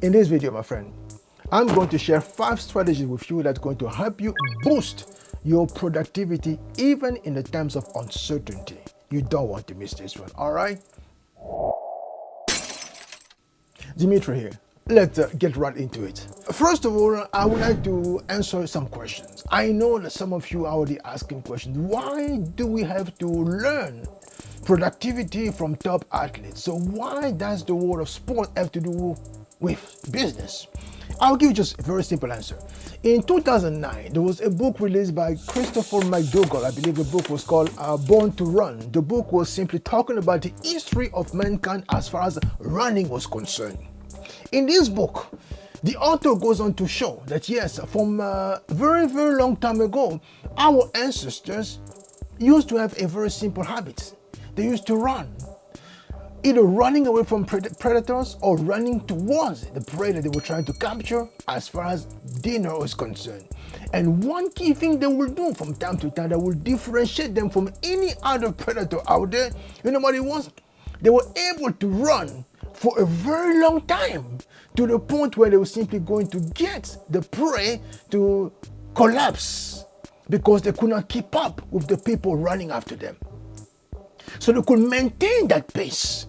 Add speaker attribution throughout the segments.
Speaker 1: In this video, my friend, I'm going to share 5 strategies with you that's going to help you boost your productivity even in the times of uncertainty. You don't want to miss this one, all right? Dimitri here. Let's get right into it. First of all, I would like to answer some questions. I know that some of you are already asking questions. Why do we have to learn productivity from top athletes? So why does the world of sport have to do with business? I'll give you just a very simple answer. In 2009, there was a book released by Christopher McDougall. I believe the book was called Born to Run. The book was simply talking about the history of mankind as far as running was concerned. In this book, the author goes on to show that yes, from a very, very long time ago, our ancestors used to have a very simple habit. They used to run, either running away from predators or running towards the prey that they were trying to capture as far as dinner was concerned. And one key thing they will do from time to time that will differentiate them from any other predator out there, you know what it was? They were able to run for a very long time to the point where they were simply going to get the prey to collapse because they could not keep up with the people running after them. So they could maintain that pace.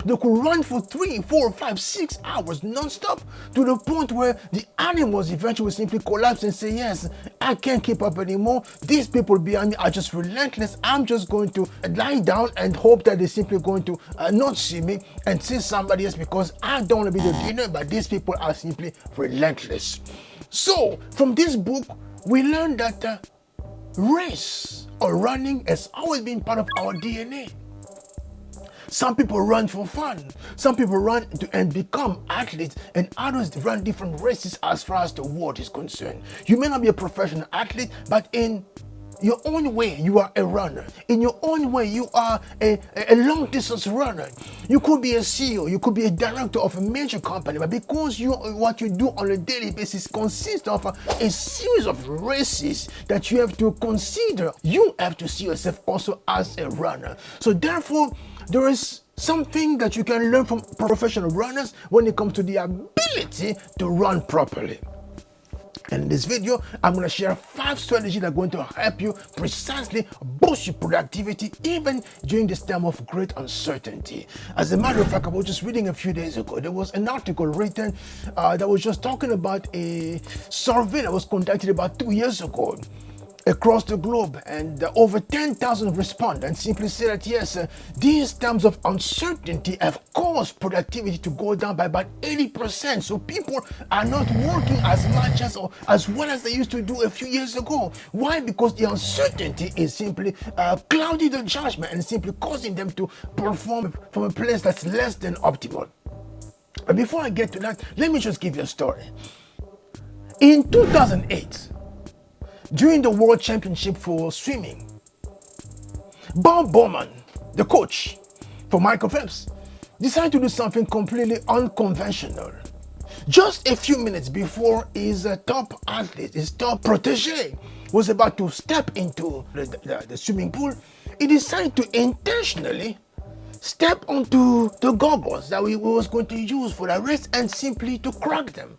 Speaker 1: They could run for 3, 4, 5, 6 hours non-stop to the point where the animals eventually simply collapse and say, yes, I can't keep up anymore. These people behind me are just relentless. I'm just going to lie down and hope that they're simply going to not see me and see somebody else because I don't want to be the dinner, but these people are simply relentless. So from this book, we learned that race or running has always been part of our DNA. Some people run for fun. Some people run and become athletes, and others run different races as far as the world is concerned. You may not be a professional athlete, but in your own way, you are a runner. In your own way, you are a long-distance runner. You could be a CEO, you could be a director of a major company, but because what you do on a daily basis consists of a series of races that you have to consider, you have to see yourself also as a runner. So therefore, there is something that you can learn from professional runners when it comes to the ability to run properly. And in this video, I'm going to share 5 strategies that are going to help you precisely boost your productivity even during this time of great uncertainty. As a matter of fact, I was just reading a few days ago, there was an article written that was just talking about a survey that was conducted about 2 years ago across the globe, and over 10,000 respondents simply said that yes, these times of uncertainty have caused productivity to go down by about 80%. So people are not working as much as well as they used to do a few years ago. Why? Because the uncertainty is simply clouding the judgment and simply causing them to perform from a place that's less than optimal. But before I get to that, let me just give you a story. In 2008, during the World Championship for swimming, Bob Bowman, the coach for Michael Phelps, decided to do something completely unconventional. Just a few minutes before his top athlete, his top protege, was about to step into the swimming pool, he decided to intentionally step onto the goggles that he was going to use for the race and simply to crack them.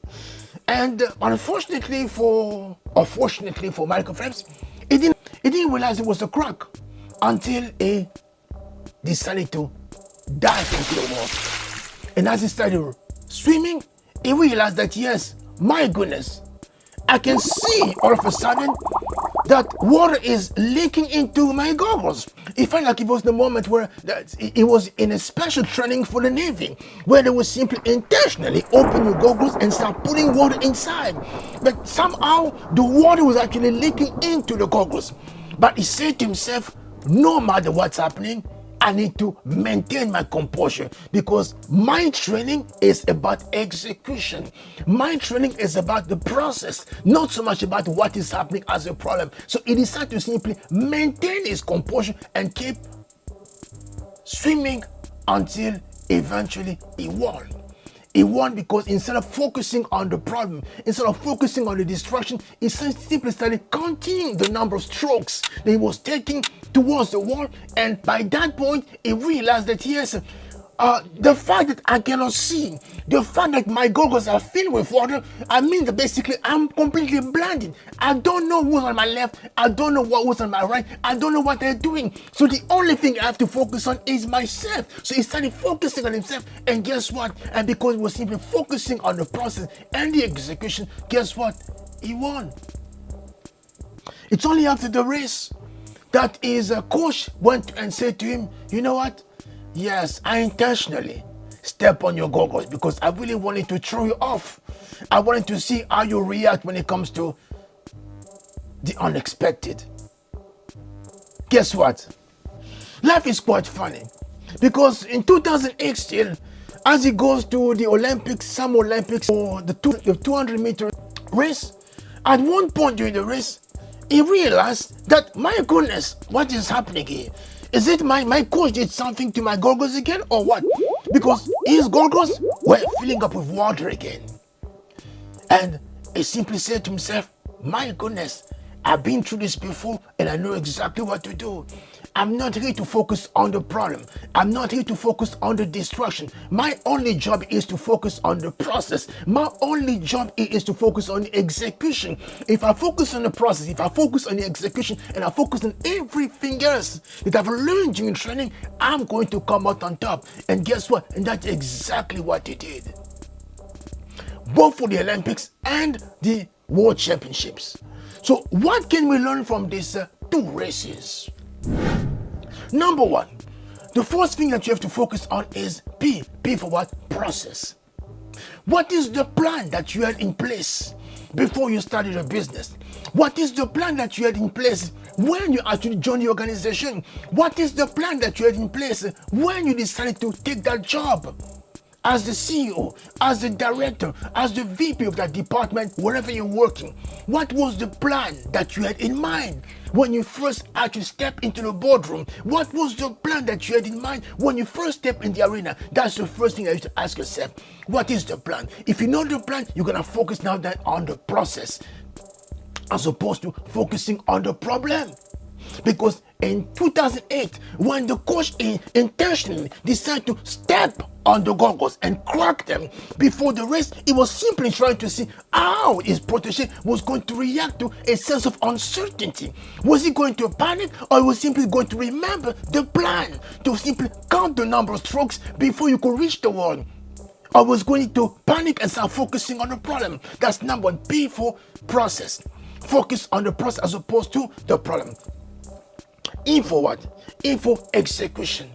Speaker 1: And unfortunately or fortunately for Michael Phelps, he didn't realize it was a crack until he decided to dive into the water. And as he started swimming, he realized that yes, my goodness, I can see all of a sudden that water is leaking into my goggles. It felt like it was the moment where it was in a special training for the Navy, where they would simply intentionally open your goggles and start putting water inside. But somehow the water was actually leaking into the goggles. But he said to himself, no matter what's happening, I need to maintain my composure because my training is about execution. My training is about the process, not so much about what is happening as a problem. So he decided to simply maintain his composure and keep swimming until eventually he won. He won because instead of focusing on the problem, instead of focusing on the distraction, he simply started counting the number of strokes that he was taking towards the wall. And by that point, he realized that yes, The fact that I cannot see, the fact that my goggles are filled with water, I mean that basically I'm completely blinded. I don't know who's on my left, I don't know who's on my right, I don't know what they're doing. So the only thing I have to focus on is myself. So he started focusing on himself, and guess what? And because he was simply focusing on the process and the execution, guess what? He won. It's only after the race that his coach went and said to him, you know what? Yes, I intentionally step on your goggles because I really wanted to throw you off. I wanted to see how you react when it comes to the unexpected. Guess what? Life is quite funny because in 2008 still, as he goes to the Olympics, Summer Olympics, or the 200-meter race, at one point during the race, he realized that, my goodness, what is happening here? Is it my coach did something to my goggles again or what? Because his goggles were filling up with water again. And he simply said to himself, my goodness, I've been through this before and I know exactly what to do. I'm not here to focus on the problem. I'm not here to focus on the distraction. My only job is to focus on the process. My only job is to focus on the execution. If I focus on the process, if I focus on the execution, and I focus on everything else that I've learned during training, I'm going to come out on top. And guess what? And that's exactly what he did. Both for the Olympics and the World Championships. So what can we learn from these two races? Number one, the first thing that you have to focus on is P. P for what? Process. What is the plan that you had in place before you started a business? What is the plan that you had in place when you actually joined the organization? What is the plan that you had in place when you decided to take that job? As the CEO, as the director, as the VP of that department, wherever you're working, what was the plan that you had in mind when you first actually stepped into the boardroom? What was the plan that you had in mind when you first stepped in the arena? That's the first thing that you have to ask yourself. What is the plan? If you know the plan, you're going to focus now then on the process as opposed to focusing on the problem. Because in 2008, when the coach intentionally decided to step on the goggles and crack them before the race, he was simply trying to see how his protege was going to react to a sense of uncertainty. Was he going to panic, or was he simply going to remember the plan, to simply count the number of strokes before you could reach the wall? I was going to panic and start focusing on the problem. That's number one, P for process. Focus on the process as opposed to the problem. E for what? E for execution.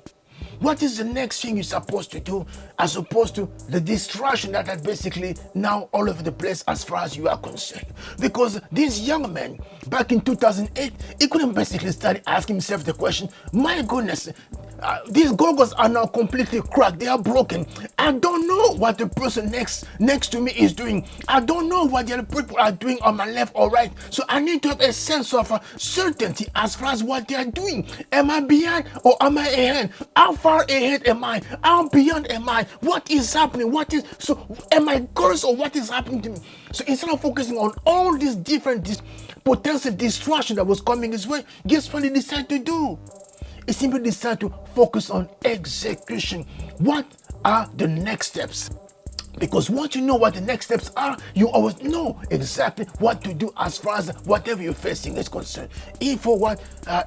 Speaker 1: What is the next thing you're supposed to do as opposed to the distraction that had basically now all over the place as far as you are concerned? Because this young man, back in 2008, he couldn't basically start asking himself the question, my goodness, these goggles are now completely cracked. They are broken. I don't know what the person next to me is doing. I don't know what the other people are doing on my left or right. So I need to have a sense of certainty as far as what they are doing. Am I behind or am I ahead? How far ahead am I? How beyond am I? What is happening? Am I cursed or what is happening to me? So instead of focusing on all these different potential distraction that was coming his way, guess what he decided to do? He simply decided to focus on execution. What are the next steps? Because once you know what the next steps are, you always know exactly what to do as far as whatever you're facing is concerned. E for what?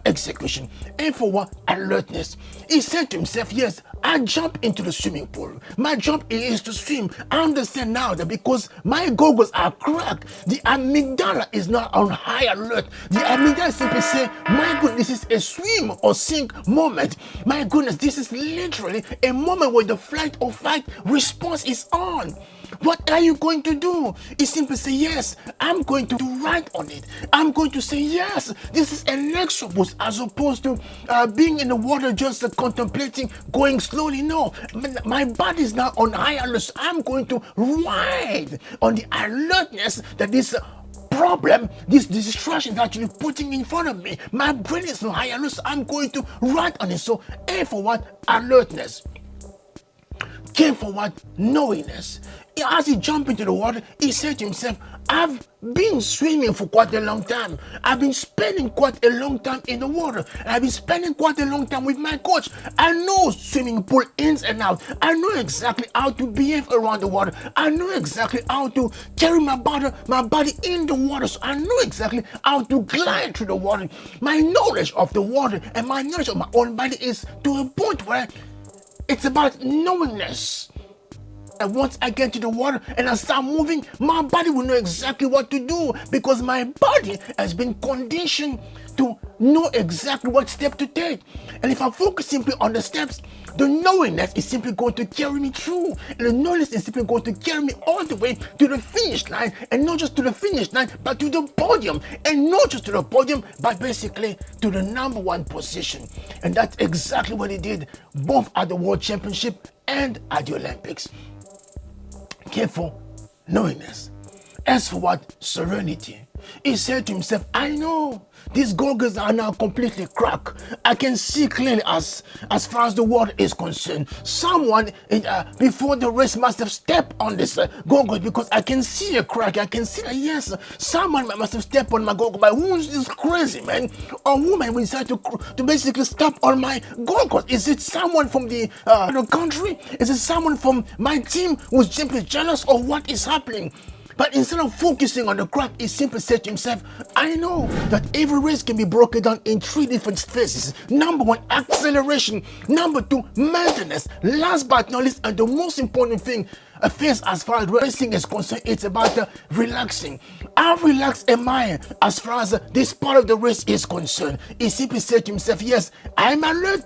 Speaker 1: Execution. A for what? Alertness. He said to himself, yes, I jump into the swimming pool. My job is to swim. I understand now that because my goggles are cracked, the amygdala is not on high alert. The amygdala simply say, my goodness, this is a swim or sink moment. My goodness, this is literally a moment where the flight or fight response is on. What are you going to do? He simply say, yes, I'm going to write on it. I'm going to say, yes, this is an extra boost as opposed to being in the water just contemplating, going slowly. No, my body is now on high alert. So I'm going to ride on the alertness that this problem, this distraction is actually putting in front of me. My brain is on high alert. So I'm going to write on it. So A for what? Alertness. K for what? Knowingness. As he jumped into the water, he said to himself, I've been swimming for quite a long time. I've been spending quite a long time in the water. And I've been spending quite a long time with my coach. I know swimming pool ins and out. I know exactly how to behave around the water. I know exactly how to carry my body in the water. So I know exactly how to glide through the water. My knowledge of the water and my knowledge of my own body is to a point where it's about knowingness. And once I get to the water and I start moving, my body will know exactly what to do because my body has been conditioned to know exactly what step to take. And if I focus simply on the steps, the knowingness is simply going to carry me through. And the knowledge is simply going to carry me all the way to the finish line. And not just to the finish line, but to the podium. And not just to the podium, but basically to the number one position. And that's exactly what he did, both at the World Championship and at the Olympics. Careful knowingness. As for what? Serenity. He said to himself, I know these goggles are now completely cracked. I can see clearly as far as the water is concerned. Someone before the race must have stepped on this goggles because I can see a crack. I can see that, yes, someone must have stepped on my goggles. But who's this crazy man or woman will decide to basically step on my goggles? Is it someone from the country? Is it someone from my team who's simply jealous of what is happening? But instead of focusing on the crack, he simply said to himself, I know that every race can be broken down in 3 different phases. Number 1, acceleration. Number 2, maintenance. Last but not least, and the most important thing, a phase as far as racing is concerned, it's about relaxing. How relaxed am I as far as this part of the race is concerned? He simply said to himself, yes, I'm alert.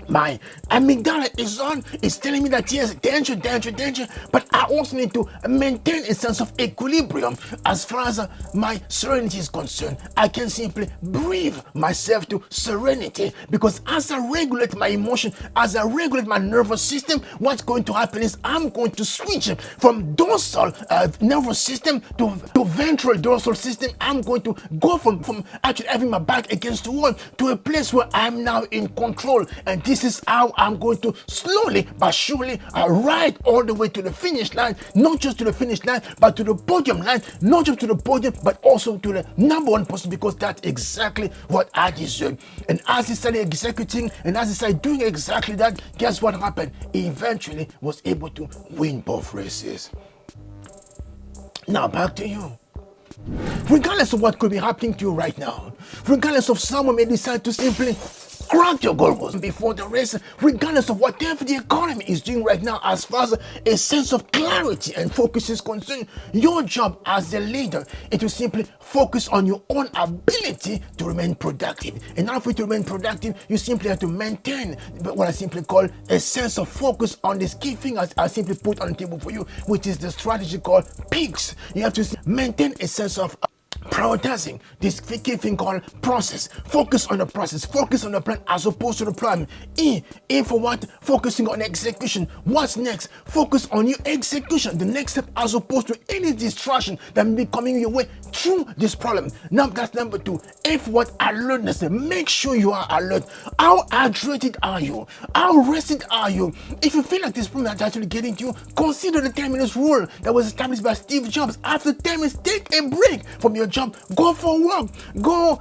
Speaker 1: My amygdala is on. It's telling me that yes, danger, danger, danger. But I also need to maintain a sense of equilibrium as far as my serenity is concerned. I can simply breathe myself to serenity because as I regulate my emotion, as I regulate my nervous system, what's going to happen is I'm going to switch from dorsal nervous system to ventral dorsal system. I'm going to go from actually having my back against the wall to a place where I'm now in control. And this is how I'm going to slowly but surely ride all the way to the finish line, not just to the finish line, but to the podium line, not just to the podium, but also to the number one position because that's exactly what I deserve. And as he started executing and as he started doing exactly that, guess what happened? He eventually was able to win both races. Now back to you. Regardless of what could be happening to you right now, regardless of someone may decide to simply crack your goals before the race, regardless of whatever the economy is doing right now as far as a sense of clarity and focus is concerned, your job as a leader is to simply focus on your own ability to remain productive. And now for you to remain productive, you simply have to maintain what I simply call a sense of focus on this key thing I simply put on the table for you, which is the strategy called peaks. You have to maintain a sense of prioritizing this key thing called process. Focus on the process. Focus on the plan as opposed to the problem. E for what? Focusing on execution. What's next? Focus on your execution. The next step as opposed to any distraction that may be coming your way through this problem. Now that's number 2. F what? Alertness. Make sure you are alert. How hydrated are you? How rested are you? If you feel like this problem is actually getting to you, consider the 10 minutes rule that was established by Steve Jobs. After 10 minutes, take a break from your job, go for a walk, go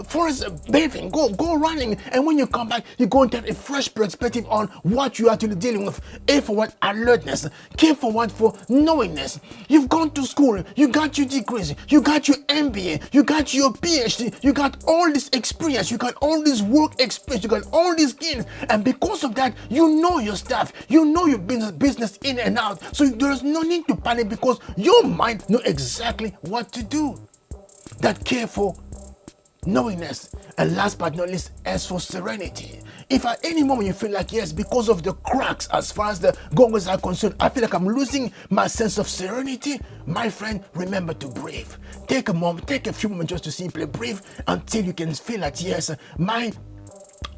Speaker 1: forest bathing, go running, and when you come back, you're going to have a fresh perspective on what you're actually dealing with. A for what? Alertness. K for what? For knowingness. You've gone to school, you got your degrees, you got your MBA, you got your PhD, you got all this experience, you got all this work experience, you got all these skills, and because of that, you know your stuff, you know your business in and out, so there's no need to panic because your mind knows exactly what to do. That careful knowingness. And last but not least, as for serenity. If at any moment you feel like, yes, because of the cracks as far as the goggles are concerned, I feel like I'm losing my sense of serenity, my friend, remember to breathe. Take a moment, take a few moments just to simply breathe until you can feel that, yes, my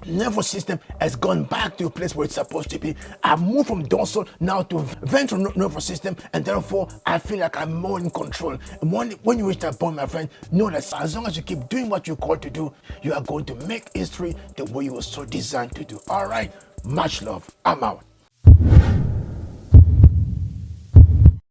Speaker 1: nervous system has gone back to a place where it's supposed to be. I moved from dorsal now to ventral nervous system, and therefore I feel like I'm more in control. And when you reach that point, my friend, know that as long as you keep doing what you're called to do, you are going to make history the way you were so designed to do. All right, much love. I'm out.